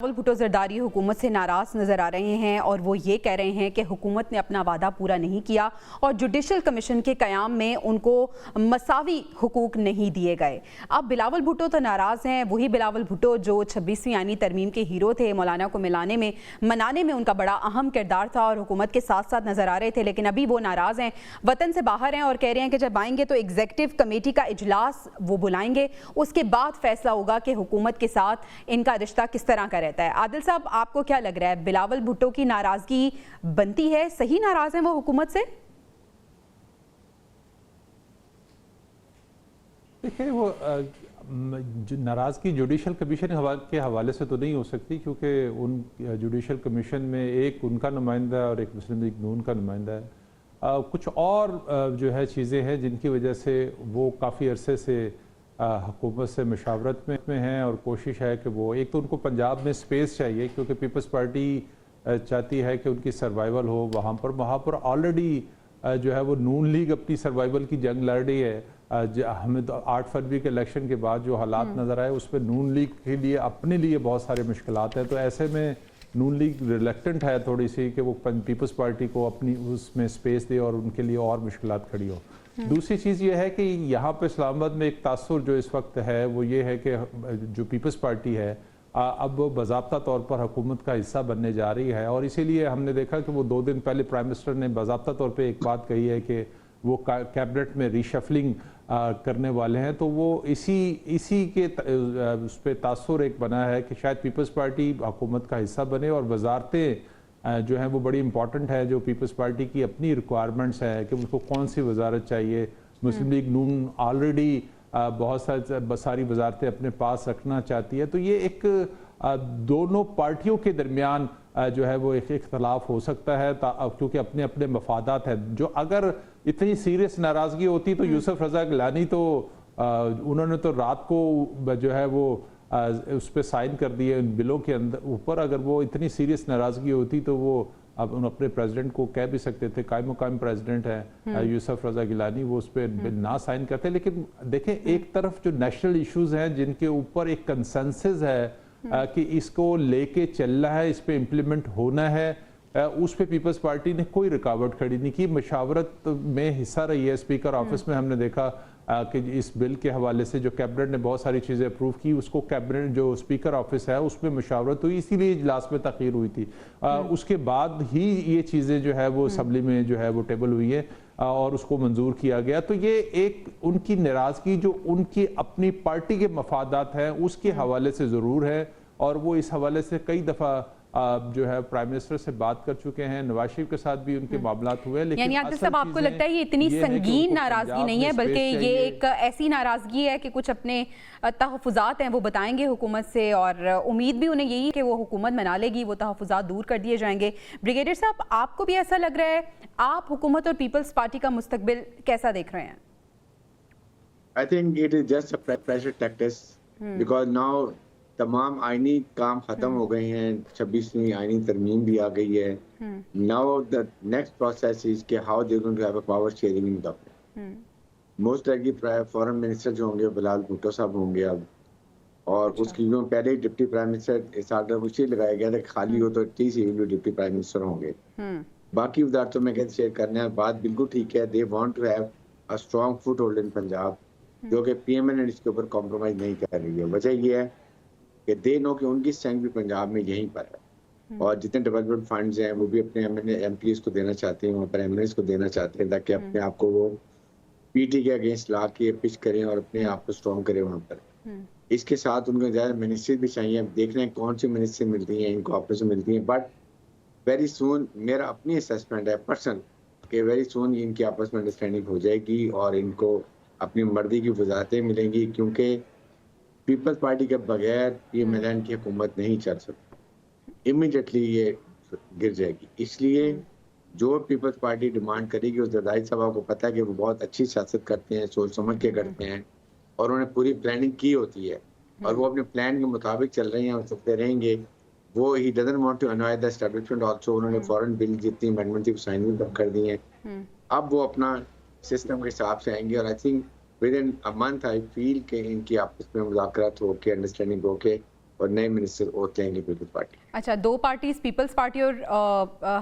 बिलावल भुट्टो जरदारी हुकूमत से नाराज नजर आ रहे हैं और वो ये कह रहे हैं कि हुकूमत ने अपना वादा पूरा नहीं किया और जुडिशल कमीशन के क़याम में उनको मसावी हुकूक नहीं दिए गए। अब बिलावल भुट्टो तो नाराज हैं, वही बिलावल भुट्टो जो 26वीं आईनी तरमीम के हीरो थे, मौलाना को मनाने में उनका बड़ा अहम किरदार था और हुकूमत के साथ साथ नजर आ रहे थे, लेकिन अभी वो नाराज हैं, वतन से बाहर हैं और कह रहे हैं कि जब आएंगे तो एग्जीक्यूटिव कमेटी का इजलास वो बुलाएंगे, उसके बाद फैसला होगा कि हुकूमत के साथ इनका रिश्ता किस तरह का रहता है। आदिल साहब, आपको क्या लग रहा है, बिलावल भुट्टो की नाराजगी बनती है, सही नाराज है वो हुकूमत से? देखिए, वो नाराज़गी जुडिशल कमीशन के हवाले से तो नहीं हो सकती, क्योंकि उन जुडिशल कमीशन में एक उनका नुमाइंदा और एक मुस्लिम लीग नून का नुमाइंदा है। कुछ और जो है चीज़ें हैं जिनकी वजह से वो काफ़ी अरसे से हुकूमत से मशावरत में हैं और कोशिश है कि वो, एक तो उनको पंजाब में स्पेस चाहिए क्योंकि पीपल्स पार्टी चाहती है कि उनकी सर्वाइवल हो वहाँ पर ऑलरेडी जो है वो नून लीग अपनी सर्वाइवल की जंग लड़ रही है। हमें तो 8 फरवरी के इलेक्शन के बाद जो हालात नज़र आए उसमें नून लीग के लिए अपने लिए बहुत सारे मुश्किलात हैं, तो ऐसे में नून लीग रिलेक्टेंट है थोड़ी सी कि वो पीपल्स पार्टी को अपनी उसमें स्पेस दे और उनके लिए और मुश्किलात खड़ी हो। दूसरी चीज़ ये है कि यहाँ पे इस्लामाबाद में एक तासुर जो इस वक्त है वो ये है कि जो पीपल्स पार्टी है अब वो बाज़ाब्ता तौर पर हुकूमत का हिस्सा बनने जा रही है, और इसीलिए हमने देखा कि वो 2 दिन पहले प्राइम मिनिस्टर ने बाज़ाब्ता तौर पे एक बात कही है कि वो कैबिनेट में रीशफलिंग करने वाले हैं। तो वो इसी के उस पर तासुर एक बना है कि शायद पीपल्स पार्टी हुकूमत का हिस्सा बने और वजारतें जो है वो बड़ी इंपॉर्टेंट है, जो पीपल्स पार्टी की अपनी रिक्वायरमेंट्स है कि उनको कौन सी वजारत चाहिए। मुस्लिम लीग नून ऑलरेडी बहुत सारी वजारतें अपने पास रखना चाहती है, तो ये एक दोनों पार्टियों के दरमियान जो है वो एक इख्तलाफ हो सकता है, क्योंकि अपने अपने मफादात हैं। जो अगर इतनी सीरियस नाराज़गी होती तो यूसुफ रज़ा गिलानी तो उन्होंने तो रात को जो है वो उस पर साइन कर दिए उन बिलों के अंदर ऊपर। अगर वो इतनी सीरियस नाराज़गी होती तो वो अब उन अपने प्रेसिडेंट को कह भी सकते थे, कायम मुकाम प्रेसिडेंट है यूसुफ रज़ा गिलानी, वो उस पर बिल ना साइन करते। लेकिन देखें, एक तरफ जो नेशनल इश्यूज हैं जिनके ऊपर एक कंसेंसस है कि इसको लेके चलना है, इस पर इम्प्लीमेंट होना है, उस पर पीपल्स पार्टी ने कोई रुकावट खड़ी नहीं की। मशावरत में हिस्सा रही है। स्पीकर ऑफिस में हमने देखा कि इस बिल के हवाले से जो कैबिनेट ने बहुत सारी चीज़ें अप्रूव की, उसको कैबिनेट जो स्पीकर ऑफिस है उसमें मशावरत हुई, इसीलिए इजलास में तखीर हुई थी। उसके बाद ही ये चीज़ें जो है वो असम्बली में जो है वो टेबल हुई है और उसको मंजूर किया गया। तो ये एक उनकी नाराज़गी जो उनकी अपनी पार्टी के मफादात हैं उसके हवाले से ज़रूर है, और वो इस हवाले से कई दफ़ा जो है प्राइम मिनिस्टर से बात कर चुके हैं, नवाज शरीफ के साथ भी उनके मामलात हुए। लेकिन यानी आपको लगता है ये इतनी संगीन नाराजगी नहीं है, बल्कि ये एक ऐसी नाराजगी है कि कुछ अपने तहफ़्फ़ुज़ात हैं वो बताएंगे हुकूमत से, और उम्मीद भी उन्हें यही कि वो हुकूमत मना लेगी, वो तहफ़्फ़ुज़ात दूर कर दिए जाएंगे। ब्रिगेडियर साहब, आपको भी ऐसा लग रहा है? आप हुकूमत और पीपल्स पार्टी का मुस्तकबिल कैसा देख रहे हैं? I think it is just a pressure tactics because now तमाम आईनी काम खत्म हो गए हैं, 26वीं आईनी तरमीम भी आ गई है। Now the next process is कि how they going to have a power sharing in government. Most likely foreign minister जो होंगे बिलावल भुट्टो साहब होंगे अब, और उसकी जो पहले ही डिप्टी प्राइम मिनिस्टर इस आर्डर उसी लगाया गया था, खाली हो तो टीसी डिप्टी प्राइम मिनिस्टर होंगे। बाकी वजारतों में कैसे शेयर करने हैं, बात बिल्कुल ठीक है। They want to have a strong foothold in Punjab, जो कि पीएमएन इसके ऊपर कॉम्प्रोमाइज नहीं कर रही है। वजह यह है कि दे नो कि उनकी स्ट्रेंथ भी पंजाब में यहीं पर है, और जितने डेवलपमेंट फंड्स हैं वो भी अपने एमपीएस को देना चाहते हैं, वहाँ पर एमएलएस को देना चाहते हैं, ताकि अपने आप को वो पीटी के अगेंस्ट ला के पिच करें और अपने आप को स्ट्रॉन्ग करें वहाँ पर। इसके साथ उनको ज़्यादा मिनिस्ट्री भी चाहिए। अब देख रहे हैं कौन सी मिनिस्ट्री मिलती हैं इनको, आपस में मिलती हैं, बट वेरी सून मेरा अपनी असेसमेंट है पर्सन कि वेरी सून इनकी आपस में अंडरस्टैंडिंग हो जाएगी और इनको अपनी मर्जी की वजारतें मिलेंगी, क्योंकि पीपल्स पार्टी के बगैर ये मैदान की हुकूमत नहीं चल सकती, इमीडिएटली ये गिर जाएगी। इसलिए जो पीपल्स पार्टी डिमांड करेगी, उस जरदारी साहब को पता है कि वो बहुत अच्छी सियासत करते हैं, सोच समझ के करते हैं, और उन्होंने पूरी प्लानिंग की होती है और वो अपने प्लान के मुताबिक चल रहे हैं और चलते रहेंगे। वो ही doesn't want to annoy the establishment also. उन्होंने फॉरेन बिल जितनी अमेंडमेंट थी साइन भी कर दी है। अब वो अपना सिस्टम के हिसाब से आएंगे, और I think with in a month I feel कि इनकी आपस में मुज़ाकरात हो के अंडरस्टैंडिंग हो के और नए मिनिस्टर होते हैं पीपल्स पार्टी। अच्छा, दो पार्टीज पीपल्स पार्टी और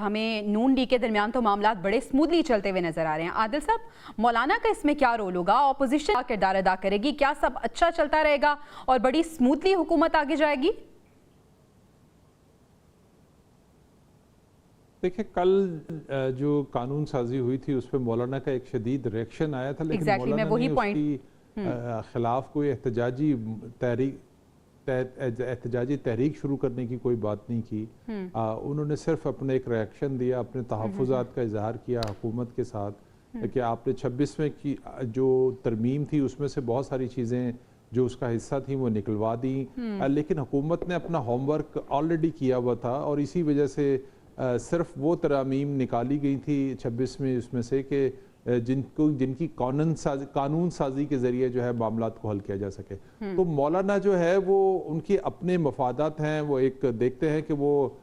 हमें नून लीग के दरमियान तो मामला बड़े स्मूथली चलते हुए नजर आ रहे हैं। आदिल साहब, मौलाना का इसमें क्या रोल होगा? ऑपोजिशन का किरदार अदा करेगी? क्या सब अच्छा चलता रहेगा और बड़ी स्मूथली हुकूमत आगे जाएगी? देखिए, कल जो कानून साजी हुई थी उस पर मौलाना का एक शदीद रिएक्शन आया था, लेकिन मौलाना ने उसकी खिलाफ कोई एहतजाजी तहरीक शुरू करने की कोई बात नहीं की। उन्होंने सिर्फ अपने एक रिएक्शन दिया, अपने तहफ़्फ़ुज़ात का इजहार किया हुकूमत के साथ कि आपने 26वें की जो तरमीम थी उसमें से बहुत सारी चीज़ें जो उसका हिस्सा थी वो निकलवा दी, लेकिन हुकूमत ने अपना होमवर्क ऑलरेडी किया हुआ था और इसी वजह से सिर्फ वो तरामीम निकाली गई थी 26वें उसमें से कि जिनकी कानून साजी के ज़रिए जो है मामलात को हल किया जा सके। तो मौलाना जो है वो उनके अपने मफादात हैं, वो एक देखते हैं कि वो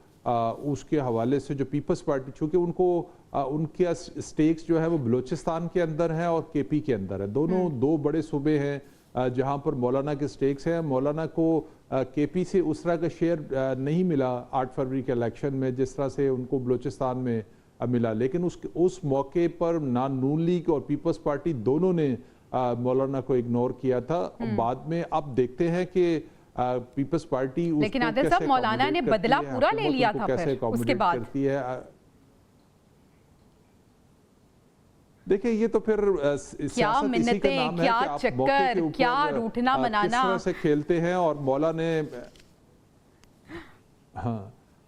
उसके हवाले से जो पीपल्स पार्टी, चूँकि उनको उनके स्टेक्स जो है वो बलूचिस्तान के अंदर हैं और केपी के अंदर है, दोनों दो बड़े सूबे हैं जहाँ पर मौलाना के स्टेक्स हैं। मौलाना को केपी से उस तरह का शेयर नहीं मिला 8 फरवरी के इलेक्शन में जिस तरह से उनको बलूचिस्तान में मिला, लेकिन उस मौके पर ना नून लीग और पीपल्स पार्टी दोनों ने मौलाना को इग्नोर किया था। बाद में अब देखते हैं कि पीपल्स पार्टी, लेकिन आदिल साहब, मौलाना ने बदला पूरा ले लिया था फिर उसके बाद करती है। देखिए, ये तो फिर क्या मिन्नतें, क्या चक्कर, क्या रूठना मनाना, किस तरह से खेलते हैं। और मौला ने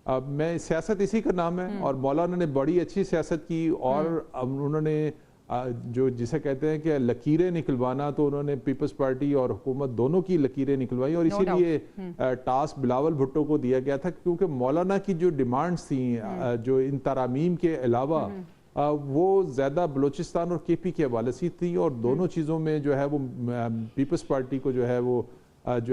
मैं सियासत इसी का नाम है और मौलाना ने बड़ी अच्छी सियासत की और उन्होंने जो जिसे कहते हैं कि लकीरें निकलवाना, तो उन्होंने पीपल्स पार्टी और हुकूमत दोनों की लकीरें निकलवाई और इसीलिए टास्क बिलावल भुट्टो को दिया गया था, क्योंकि मौलाना की जो डिमांड्स थी जो इन तरामीम के अलावा वो ज़्यादा बलूचिस्तान और केपी के हवाले से थी और दोनों चीज़ों में जो है वो पीपल्स पार्टी को जो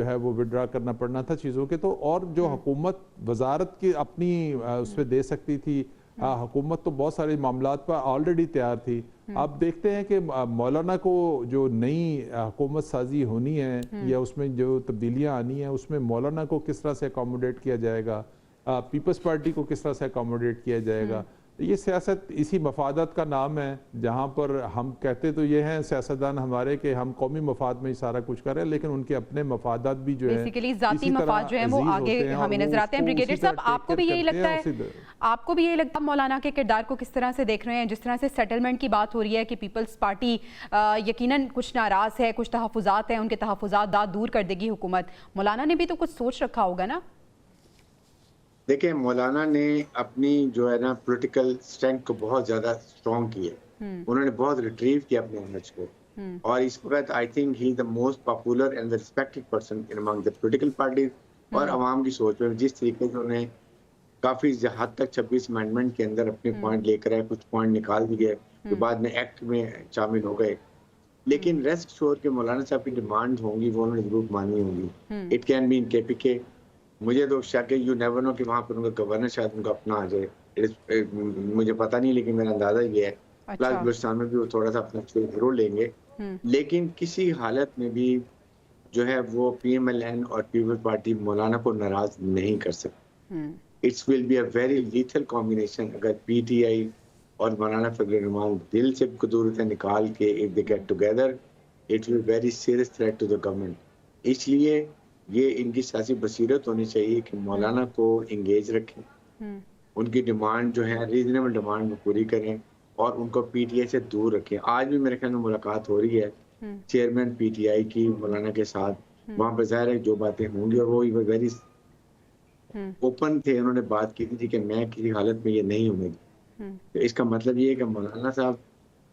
है वो विड्रा करना पड़ना था चीज़ों के। तो और जो हुकूमत वजारत की अपनी उस पर दे सकती थी, हुकूमत तो बहुत सारे मामलात पर ऑलरेडी तैयार थी। अब देखते हैं कि मौलाना को जो नई हुकूमत साजी होनी है या उसमें जो तब्दीलियाँ आनी है उसमें मौलाना को किस तरह से अकोमोडेट किया जाएगा, पीपल्स पार्टी को किस तरह से अकोमोडेट किया जाएगा। ये सियासत इसी मफादत का नाम है, जहाँ पर हम कहते तो ये हैं सियासतदान हमारे कि हम कौमी मफाद में ही सारा कुछ करें, लेकिन उनके अपने मफादात भी जो है बेसिकली जाती मफाद जो है वो आगे हमें नजर आते हैं। ब्रिगेडियर साहब, आपको भी यही लगता है, आपको भी यही लगता है मौलाना के किरदार को किस तरह से देख रहे हैं? जिस तरह से सेटलमेंट की बात हो रही है कि पीपल्स पार्टी यकीनन कुछ नाराज है, कुछ तहफ़्फ़ुज़ात हैं, उनके तहफ़्फ़ुज़ात दूर कर देगी हुकूमत, मौलाना ने भी तो कुछ सोच रखा होगा ना? देखिए, मौलाना ने अपनी जो है ना पॉलिटिकल स्ट्रेंथ को बहुत ज़्यादा स्ट्रॉन्ग की है। उन्होंने बहुत रिट्रीव किया अपने इमेज को और इस वक्त I think he the most popular and the respected person in among the political parties और आवाम की सोच में। जिस तरीके से उन्हें काफ़ी हद तक 26 अमेंडमेंट के अंदर अपने पॉइंट लेकर आए, कुछ पॉइंट निकाल दिए जो बाद में एक्ट में शामिल हो गए, लेकिन रेस्ट श्योर के मौलाना साहब की डिमांड होंगी वो उन्होंने जरूर मानी होंगी। It can be in KPK। मुझे तो शक है, यू नेवर नो कि वहाँ पर उनका गवर्नर शायद उनका अपना आ जाए, मुझे पता नहीं, लेकिन मेरा अंदाजा ये है। प्लस बलूचिस्तान में भी वो थोड़ा सा अपना जरूर लेंगे, लेकिन किसी हालत में भी जो है वो PMLN और पीपल्स पार्टी मौलाना को नाराज नहीं कर सकती। It's will be a very lethal combination अगर PTI और मौलाना फजल रहमान दिल से कुदूरतें निकाल के if they get together, it will very serious threat to the government. इसलिए ये इनकी सियासी बसीरत होनी चाहिए कि मौलाना को इंगेज रखें, उनकी डिमांड जो है रीजनेबल डिमांड वो पूरी करें और उनको PTI से दूर रखें। आज भी मेरे ख्याल में मुलाकात हो रही है चेयरमैन PTI की मौलाना के साथ, वहाँ पर ज़ाहिर है जो बातें होंगी और वो वेरी ओपन थे, उन्होंने बात की थी कि मैं किसी हालत में ये नहीं होने दूँ। तो इसका मतलब ये है कि मौलाना साहब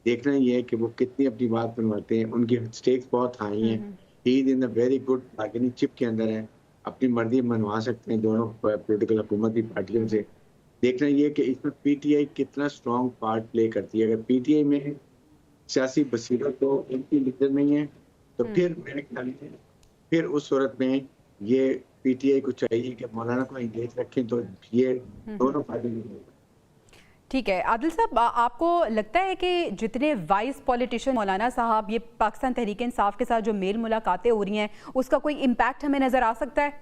देखना ये है कि वो कितनी अपनी बात मनवाते हैं। उनकी स्टेक्स बहुत हाई हैं, he is in the very good bargaining chip के अंदर है, अपनी मर्जी मनवा सकते हैं दोनों पॉलिटिकल हुकूमती पार्टियों से। देखना ये कि इसमें PTI कितना स्ट्रॉन्ग पार्ट प्ले करती है। अगर PTI में सियासी बसीरत तो इनकी लीडर नहीं है तो फिर मेरे ख्याल में फिर उस सूरत में ये PTI को चाहिए कि मौलाना को इंगेज रखें, तो ये दोनों पार्टी। ठीक है आदिल साहब, आपको लगता है कि जितने वाइस पॉलिटिशियन मौलाना साहब ये पाकिस्तान तहरीक इंसाफ के साथ जो मेल मुलाकातें हो रही हैं उसका कोई इम्पैक्ट हमें नज़र आ सकता है?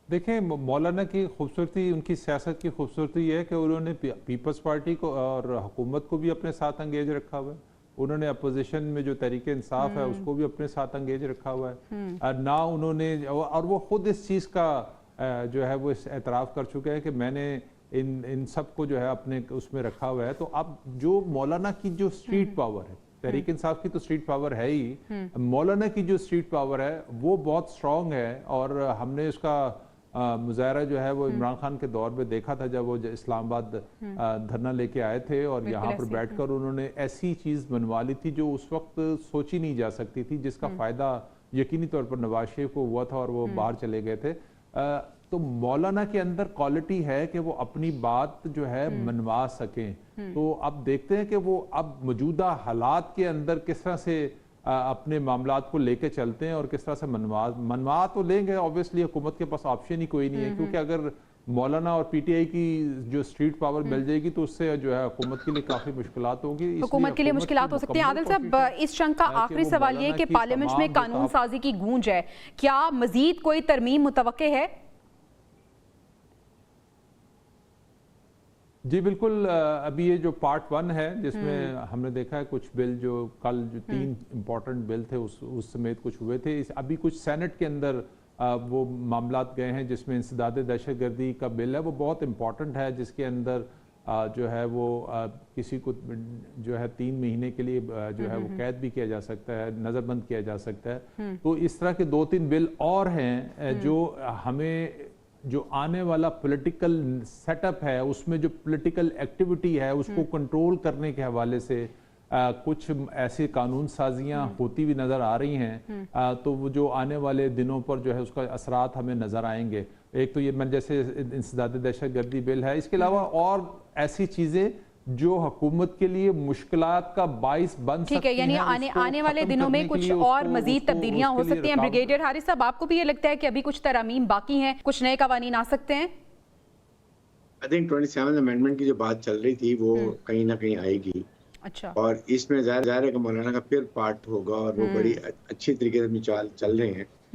देखें, मौलाना की खूबसूरती, उनकी सियासत की खूबसूरती ये है कि उन्होंने पीपल्स पार्टी को और हुकूमत को भी अपने साथ अंगेज रखा हुआ है। उन्होंने अपोजिशन में जो तरीके इंसाफ है उसको भी अपने साथ अंगेज रखा हुआ है। और ना उन्होंने, और वो खुद इस चीज़ का जो है वो एतराफ़ कर चुके हैं कि मैंने इन सब को जो है अपने उसमें रखा हुआ है। तो अब जो मौलाना की जो स्ट्रीट पावर है, तहरीक इंसाफ की तो स्ट्रीट पावर है ही, मौलाना की जो स्ट्रीट पावर है वो बहुत स्ट्रॉन्ग है। और हमने उसका मुजाहरा जो है वो इमरान खान के दौर में देखा था, जब वो इस्लामाबाद धरना लेके आए थे और यहाँ पर बैठकर उन्होंने ऐसी चीज़ बनवा ली थी जो उस वक्त सोची नहीं जा सकती थी, जिसका फ़ायदा यकीनी तौर पर नवाज शरीफ को हुआ था और वो बाहर चले गए थे। तो मौलाना के अंदर क्वालिटी है कि वो अपनी बात जो है मनवा सकें। तो अब देखते हैं कि वो अब मौजूदा हालात के अंदर किस तरह से अपने मामलात को लेके चलते हैं और किस तरह से मनवा तो लेंगे। ऑब्वियसली हुकूमत के पास ऑप्शन ही कोई नहीं है, क्योंकि अगर मौलाना और पीटीआई की जो स्ट्रीट पावर मिल जाएगी तो उससे जो है हुकूमत के लिए काफी मुश्किलात होगी, हुकूमत के लिए मुश्किलात हो सकती है। आदिल साहब, इस शंक का आखिरी सवाल ये कि पार्लियामेंट में कानून साजी की गूंज है, क्या मजीद कोई तरमीम मुतवक्के है? जी बिल्कुल। अभी ये जो पार्ट 1 है जिसमें हमने देखा है कुछ बिल जो कल जो 3 इम्पोर्टेंट बिल थे उस समेत कुछ हुए थे। अभी कुछ सेनेट के अंदर वो मामलात गए हैं जिसमें इंसदाद दहशतगर्दी का बिल है, वो बहुत इम्पोर्टेंट है, जिसके अंदर जो है वो किसी को जो है 3 महीने के लिए जो है वो कैद भी किया जा सकता है, नज़रबंद किया जा सकता है। तो इस तरह के 2-3 बिल और हैं जो हमें जो आने वाला पॉलिटिकल सेटअप है उसमें जो पॉलिटिकल एक्टिविटी है उसको कंट्रोल करने के हवाले से कुछ ऐसी कानून साजियां होती हुई नज़र आ रही हैं। तो वो जो आने वाले दिनों पर जो है उसका असरात हमें नज़र आएंगे। एक तो ये मैं जैसे इंसदाद दहशतगर्दी बिल है, इसके अलावा और ऐसी चीज़ें जो हुकूमत के लिए मुश्किलात का बाइस बन सकती हैं। ठीक है, यानी आने वाले दिनों में कुछ और मजीद तब्दीलियां हो सकती हैं। ब्रिगेडियर हारिस साहब, आपको भी ये लगता है कि अभी कुछ तरामीम बाकी हैं, कुछ नए कवानीन आ सकते हैं? आई थिंक 27 अमेंडमेंट की जो बात चल रही थी वो कहीं ना कहीं आएगी। अच्छा। और इसमें जाहिर है कि मौलाना का फिर पार्ट होगा और वो बड़ी अच्छी तरीके से चल रहे हैं।